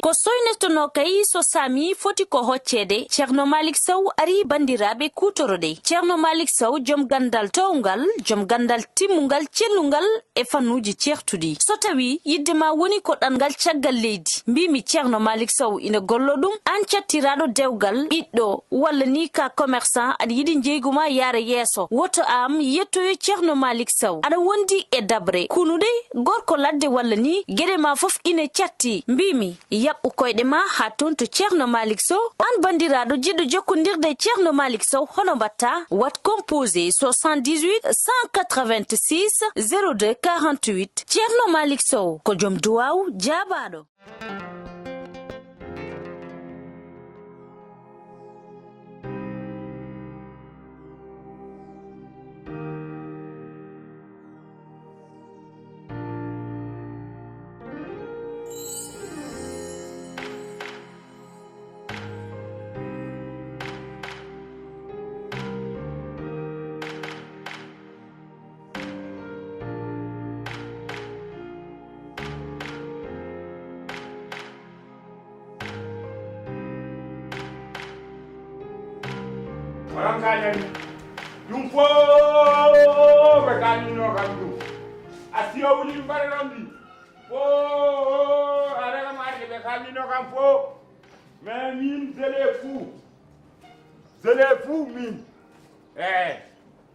ko soynestono kay so sami foti ko hoccede Ceerno Malick Sow ari bandiraɓe kutorode. Ceerno Malick Sow jom gandal towgal, jom gandal timmungal cellungal e fannuji certudi. So tawi yidde ma woni ko ɗangal caggal leydi, mbimi Ceerno Malick Sow ina gollo ɗum, an cattiraɗo dewgal ɓiɗɗo walla ni ka commerçant aɗa yiɗi jeyguma yaara yeeso, woto am yettoyo Ceerno Malick Sow aɗa wondi e dabre kunude gorko ladde walla ni gueɗe ma fof ina catti. Mbimi yaɓɓu koyɗe ma ha ton to Ceerno Malick Sow. An bandiraɗo jiɗɗo jokkodirde Ceerno Malick Sow hono mbatta? Wat composé 78 186 02 48. Ceerno Malick Sow ko joom duwaw jaabaɗo. Orang kalian jumpo bekani no kamu. Asio wuli mbare rambi. Ada kam arke bekani no kampo. Mais min zele fou min.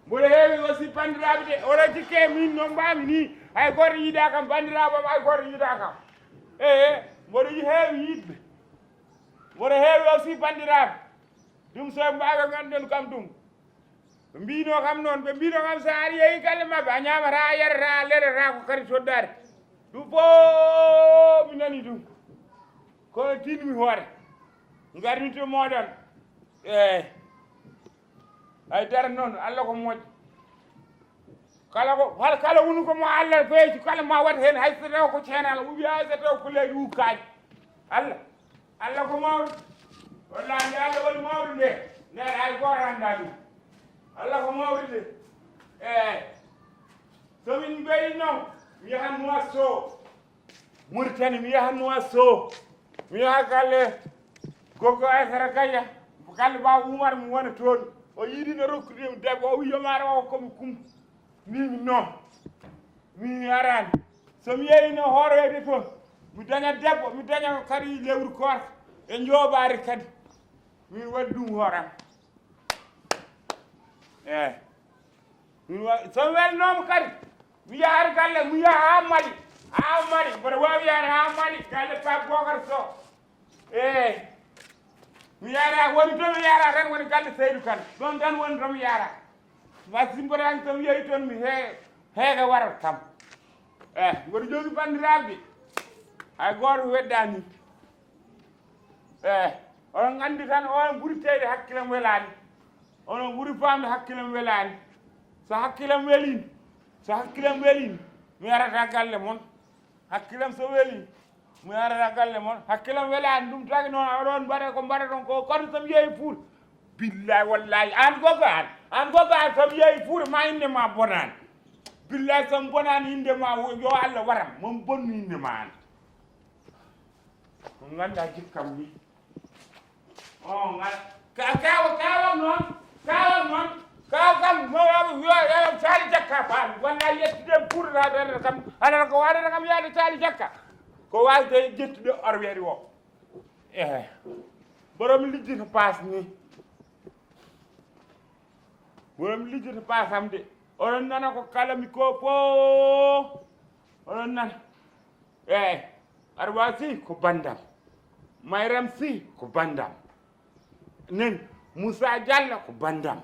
Mole hewi aussi bandiraɓe de ora jikke min no mbami ni ay goto yiida kam bandiraɓam ay goto yiida kam. Mboɗo heewi yidɓe. Mboɗo heewi aussi bandiraɓe. Dum so mbaga ganden kam dum ɓe mbino kam noon ɓe mbino kam sa ari yeehi galle mabɓe a ñamata a yarata a leɗata ko kadi soddare ɗum fof mi nani ɗum kono tinmi hoore garnito moɗon haydara noon Allah ko moƴƴo kala woni ko mo Allah feeci kala ma wat hen hay so taw ko ceenal ubi hay so taw ko leydi ukkaji Allah ko mawɗo wallahi Allah woni mawɗo nde nene hay goto anda ɗum Allah ko mawɗo de somin mbeyi noon mi yahan Nouakchott Mauritanie mi yahan Nouakchott mi yaha galle Gogo Aissata Gaya galle Ba Oumar mi wona toon o yiiɗi no rokkudimi debbo o wiyomare o komi kum mimi noon mi arani somi yeehi no hoorede toon mi daña debbo mi daña kadi lewru korka e jooɓaari kadi min waɗi ɗum hooram somi welnooma kadi mi yahata galle mi yaha ha Mali mboɗo waawi yaade ha Mali galle Pape Bocar Sow mi yaara woni to mi yaara tan woni galle Seydou Kane ɗon tan woni to mi yaara wasi mboɗani somi yehi toon mi heega warat kam mboɗo jogi bandiraɓe hay goto weddani onon gandi tan onon ɓuuri teyde hakkillam welani onon ɓuuri famde hakkillam welani so hakkillam welini mi yarata galle moon hakkillam so weli mi yarata galle moon hakkillam welani ɗum tagi noon oɗon mbaɗe ko mbaɗaton ko kono somi yeehi Fuuta billahi wallahi an gogo an somi yeehi Fuuta ma inde ma bonani billahi somi bonani inde ma yo Allah waram mon bonnu inde ma an ko ganda jikkam ni kawam noon kaw kam mowaɓe wiya Saali Jakka faami wonna yettudem pourtata kam aɗata ko waɗata kam yaade Saali Jakka ko wasde jettude orweede o borom lijjita paas ni borom lijjita paasam de oɗon nana ko kalami ko fof oɗon nana Arwa Sy ko bandam Mayram Sy ko bandam nen Moussa Diallo ko bandam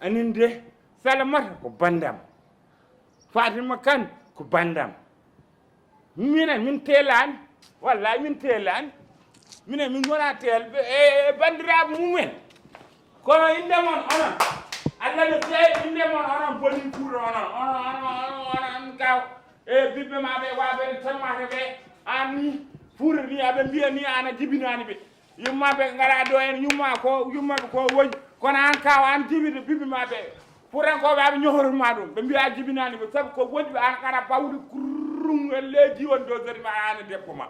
anin de Salamata ko bandam Fatima Kane ko bandam min telani wallahi min telani min wona tel bandiraɓe mumen kono inde mon onon Allah no feewi inde mon onon boni Fuuta onon gaw ɓiɓɓe maɓe waɓede tamate ɓe an ni Fuuta ni aɓe mbiya ni an a jibinani ɓe yummaɓe gara ɗo en yummaɓe ko woƴi kono an kaw an jibide ɓiɓɓe maɓe Fuutankoɓe aɓe ñohoruma ɗum ɓe mbiya jibinani ɓe saabu ko woɗɗi ɓe an kana bawde rung leji won do zari ma ana debbo ma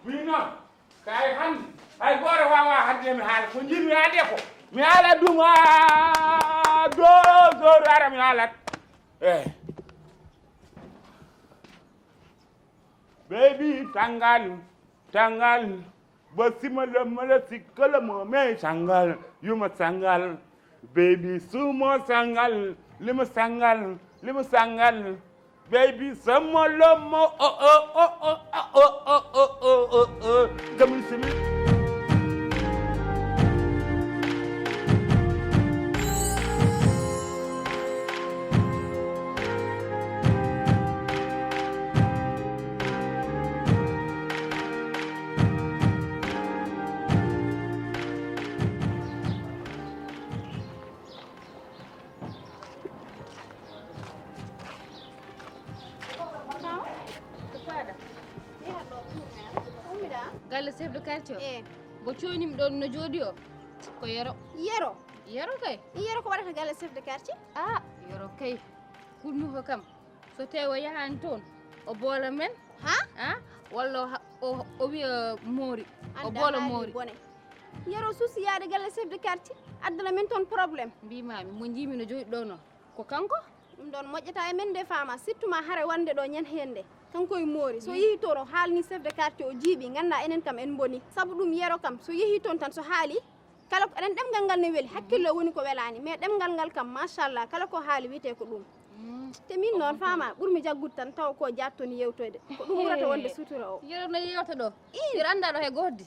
wi non kay han ay gore wawa hadde mi haala ko jimi ade ko mi haala ɗum do ara mi haalat baby tangal basima le mala sikala mo me sangal yuma sangal baby sumo sangal lima sangal baby sama lomo kami simi galle chef de quartier bo coynimi ɗon no jooɗi o ko yero kay ko waɗata galle chef de quartier yero kay kulmi ko kam so tawi o yahani toon o boola men walla o wiya moori o boola moori bone yero suusi yaade galle chef de quartier addana men toon probléme mbimami mo jiimi no jooɗi ɗo noon ko kanko ɗum ɗon moƴƴata e men nde fama surtout ma hare wonde ɗo ñan hende kanko e moori so yehi toon o haalni chef de quartier o jiiɓi ganda enen kam en boni saabu ɗum yero kam so yehi toon tan so haali kala ko enen ɗemgal ngal ne weeli hakkille woni ko welani mais ɗemgal ngal kam machallah kala ko haali wiyete ko ɗum te min noon fama ɓuurmi jaggude tan taw ko jattoni yewtoyde ko ɗum ɓurata wonde sutura o yero no yewta ɗo yero anda ɗo he goddi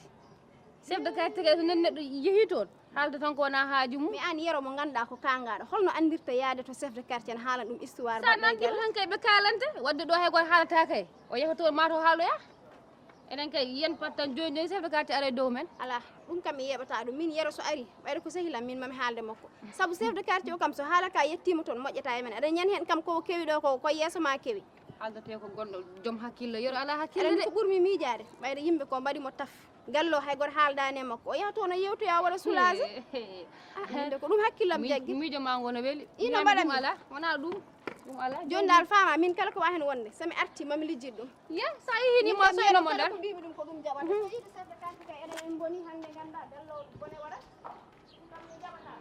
chef de quartier so nen neɗɗo yehi toon haalde tan ko wona haaju mum mi an yero mo ganduɗa ko kangaɗo holno andirta yaade to chef de quartier ne haalan ɗum histoire sa nandiro tan kay ɓe kalante wadde ɗo hay goto haalata kay o yaha toon ma to haaloya enen kay yen pat tan joni chef de quartier ara dow men ala ɗum kam mi yeɓata ɗum min yero so ari ɓayde ko sehilam min mami haalde makko saabu chef de quartier o kam so haalaka yettima toon moƴƴata e men aɗa ñan hen kam ko kewi ɗo ko yeeso ma kewi haaldate ko gonɗo joom hakkille yero ala hakkille de ko ɓuurmi miijade ɓayde yimɓe ko mbaɗimo taf gallo hay goto haaldani e makko o yaha toon o yewtoya waɗa soulagé inde ko ɗum hakkillam jaggi miijo ma ngo no weeli ino mbaɗami ala wona ɗum ala joni dal fama min kala ko wawi hen wonde somi arti mami lijjit ɗum sa yehinimo soynomo nder ko mbimi ɗum ko ɗum jaɓata so yiide chef de quartier kay enen en boni hande ganda gallo bone waɗat ɗum kam mi jaɓata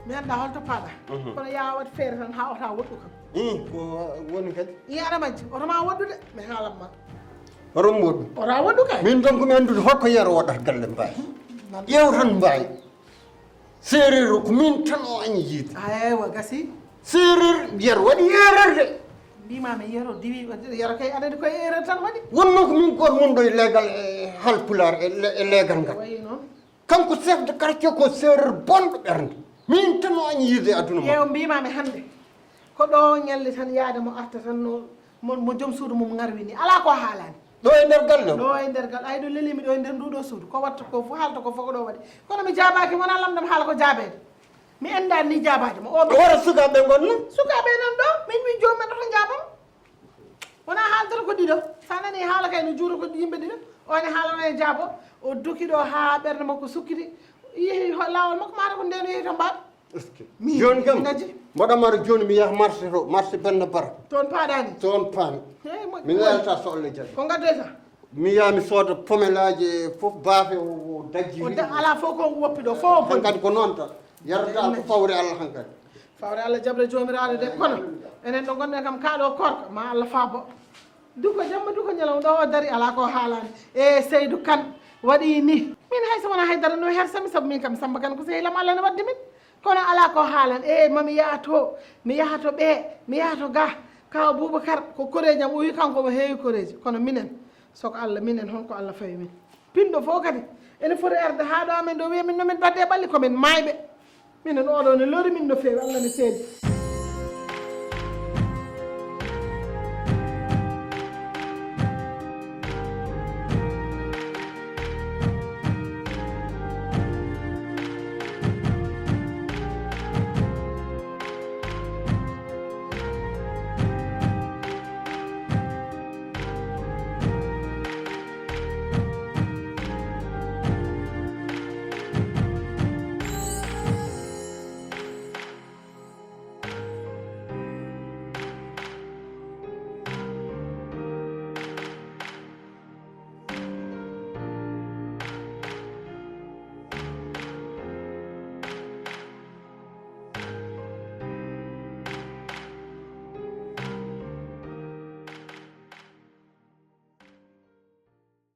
mi anda holto paɗa kono ya wat feere tan ha ota woɗɗu kam ko woni kadi i aɗa majji otoma woɗɗude mi haalatma horom woɗɗu ota woɗɗu kay min donc mi andude hokko yero waɗata galle mbawi ƴeew tan mbawi séréer o ko min tan o añi yiide ewa gasi séréer yero waɗi erreur mbimami yero diwi yero kay aɗa koye erreur tan waɗi wonno ko min goto wonɗo e leegal e halpular e leegal ngal wayi noon kanko chef de quartier ko séréer bonɗo ɓernde min tan o añi yiide e aduna ma ƴeew mbimami hande ko ɗo ñalli tan yaade mo arta tan mo joom suudu mum ngarwini ala ko haalani ɗo e nder galle ɗo e nder gal ay ɗo lelimi ɗo e nder nduɗo suudu ko watta ko fof haalta ko fof ko ɗo waɗi kono mi jabaki wona lamdam haala ko jaabede mi endani ni jabade mo oɗo wora sukaɓe gonno sukaɓe nan ɗo min jomumen ɗoto jaabam wona haaldata ko ɗiɗo sa nani haala kay no juura ko yimɓe ɗiɗo one haalano e jaabo o duki ɗo ha ɓerde makko sukkiti yeehi lawol makko mata ko ndeno yeehi to mbaɗo joni kam mbaɗamaro joni mi yaha marché to marché benne bara toon paaɗani toon paami mi lelata sohle jaɗi ko gaddoyta mi yaha mi sooda pomelaji e fof baafe o dajji ala fof ko woppi ɗo fof hankadi ko noon tan yarata ko fawre allah hankadi fawre allah jaɓre jomiraɗo de kono enen ɗo gonɗen kam kaaɗo korka ma allah faabo duko jamma duko ñalawma ɗo o dari ala ko haalani e Seydou Kane waɗi ni min hay so wona haydara no hersami saabu min kam Samba Kane ko sehilam Allah ne wadde min kono ala ko haalan mami yaha to mi yaha to ɓe mi yaha to ga kaw Boubacar ko koreji am o wi kanko mo heewi koreji kono minen soko Allah minen honko Allah fawi min pinɗo fof kadi ene foti arde ha ɗo amen ɗo wiya min nomin badde ɓalli komin mayɓe minen oɗo ne lori min no fewi Allah ne seedi